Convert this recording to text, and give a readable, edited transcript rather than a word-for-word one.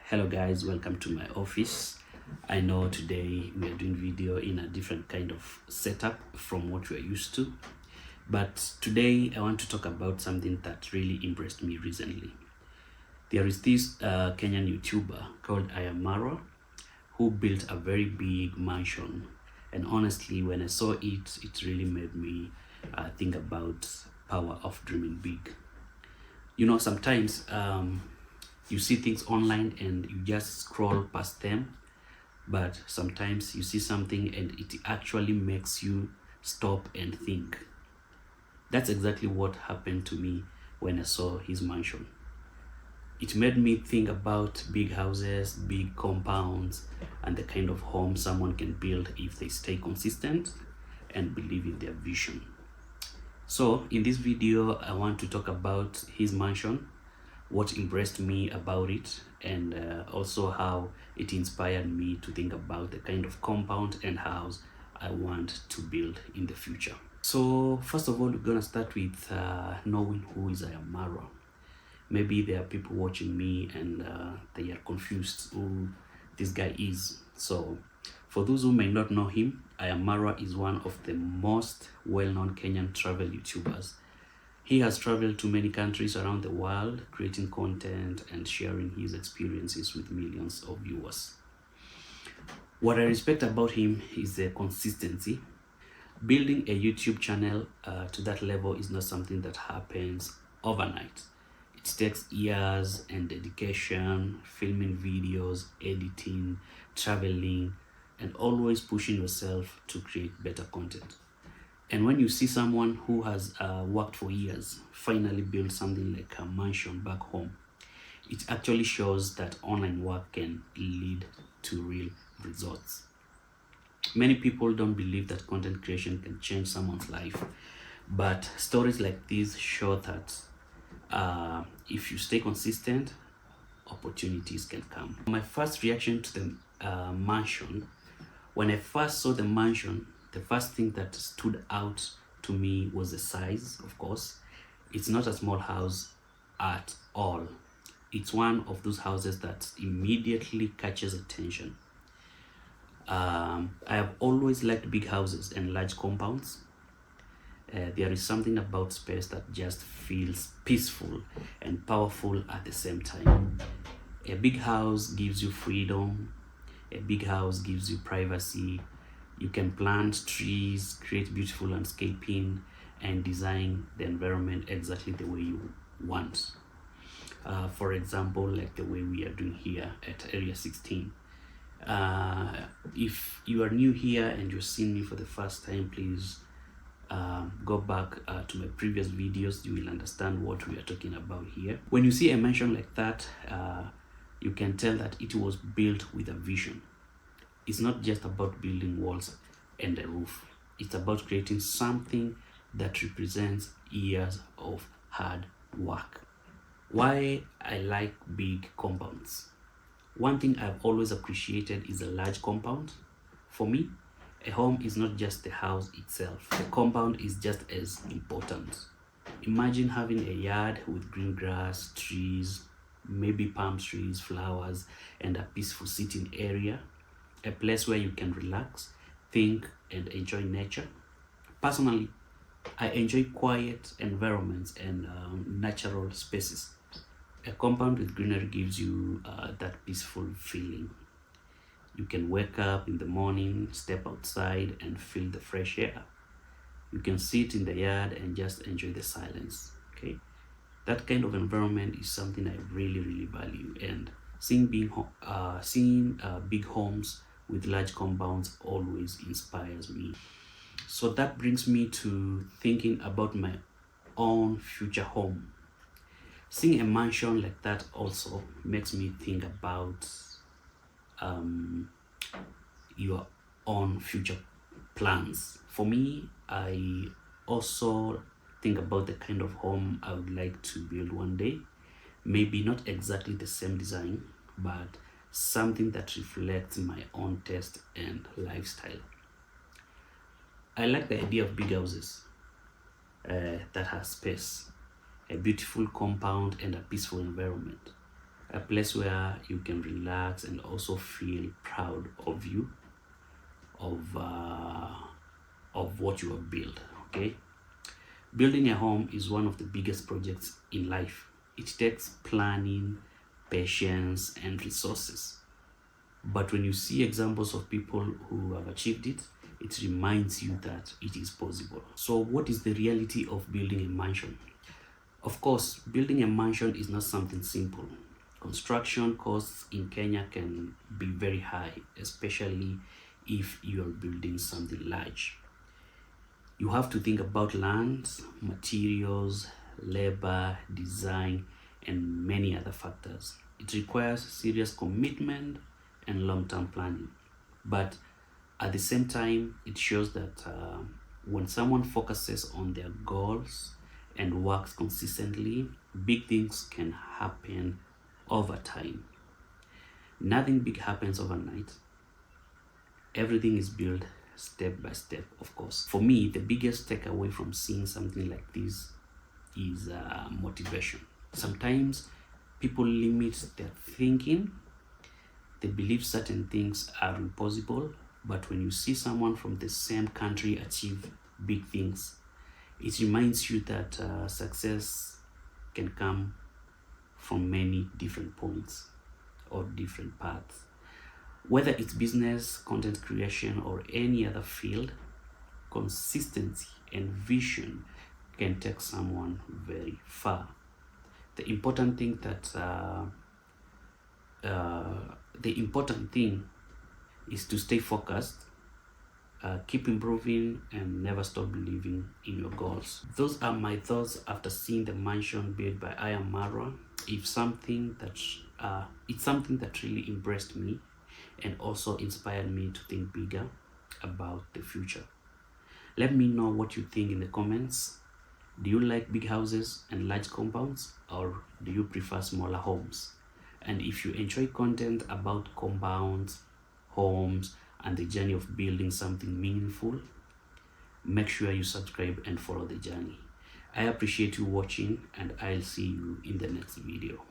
Hello guys, welcome to my office. I know today we are doing video in a different kind of setup from what we are used to, but today I want to talk about something that really impressed me recently. There is this Kenyan YouTuber called I Am Marwa who built a very big mansion, and honestly when I saw it, it really made me think about power of dreaming big. You know, sometimes you see things online and you just scroll past them, but sometimes you see something and it actually makes you stop and think. That's exactly what happened to me when I saw his mansion. It made me think about big houses, big compounds, and the kind of home someone can build if they stay consistent and believe in their vision. So in this video I want to talk about his mansion, what impressed me about it, and also how it inspired me to think about the kind of compound and house I want to build in the future. So first of all, we're gonna start with knowing who is I Am Marwa. Maybe there are people watching me and they are confused who this guy is. So for those who may not know him, I Am Marwa is one of the most well-known Kenyan travel YouTubers. He has traveled to many countries around the world, creating content and sharing his experiences with millions of viewers. What I respect about him is the consistency. Building a YouTube channel to that level is not something that happens overnight. It takes years and dedication, filming videos, editing, traveling, and always pushing yourself to create better content. And when you see someone who has worked for years finally build something like a mansion back home, it actually shows that online work can lead to real results. Many people don't believe that content creation can change someone's life, but stories like this show that if you stay consistent, opportunities can come. My first reaction to the mansion, when I first saw the mansion, the first thing that stood out to me was the size, of course. It's not a small house at all. It's one of those houses that immediately catches attention. I have always liked big houses and large compounds. There is something about space that just feels peaceful and powerful at the same time. A big house gives you freedom. A big house gives you privacy. You can plant trees, create beautiful landscaping, and design the environment exactly the way you want. For example, like the way we are doing here at Area 16. If you are new here and you're seeing me for the first time, please go back to my previous videos. You will understand what we are talking about here. When you see a mansion like that, you can tell that it was built with a vision. It's not just about building walls and a roof. It's about creating something that represents years of hard work. Why I like big compounds. One thing I've always appreciated is a large compound. For me, a home is not just the house itself. The compound is just as important. Imagine having a yard with green grass, trees, maybe palm trees, flowers, and a peaceful sitting area. A place where you can relax, think, and enjoy nature. Personally, I enjoy quiet environments and natural spaces. A compound with greenery gives you that peaceful feeling. You can wake up in the morning, step outside, and feel the fresh air. You can sit in the yard and just enjoy the silence. Okay, that kind of environment is something I really value, and seeing big homes with large compounds always inspires me. So that brings me to thinking about my own future home. Seeing a mansion like that also makes me think about your own future plans. For me, I also think about the kind of home I would like to build one day. Maybe not exactly the same design, but something that reflects my own taste and lifestyle. I like the idea of big houses that have space, a beautiful compound, and a peaceful environment. a place where you can relax and also feel proud of you, of what you have built. Okay, building a home is one of the biggest projects in life. It takes planning, patience, and resources. But when you see examples of people who have achieved it, it reminds you that it is possible. So, what is the reality of building a mansion? Of course, building a mansion is not something simple. Construction costs in Kenya can be very high, especially if you are building something large. You have to think about land, materials, labor, design, and many other factors. It requires serious commitment and long-term planning. But at the same time, it shows that when someone focuses on their goals and works consistently, big things can happen over time. Nothing big happens overnight. Everything is built step by step, of course. For me, the biggest takeaway from seeing something like this is motivation. Sometimes people limit their thinking. They believe certain things are impossible, but when you see someone from the same country achieve big things, it reminds you that success can come from many different points or different paths. Whether it's business, content creation, or any other field, consistency and vision can take someone very far. The important thing is to stay focused, keep improving, and never stop believing in your goals. Those are my thoughts after seeing the mansion built by I Am Marwa. It's something that really impressed me and also inspired me to think bigger about the future. Let me know what you think in the comments. Do you like big houses and large compounds, or do you prefer smaller homes? And if you enjoy content about compounds, homes, and the journey of building something meaningful, make sure you subscribe and follow the journey. I appreciate you watching, and I'll see you in the next video.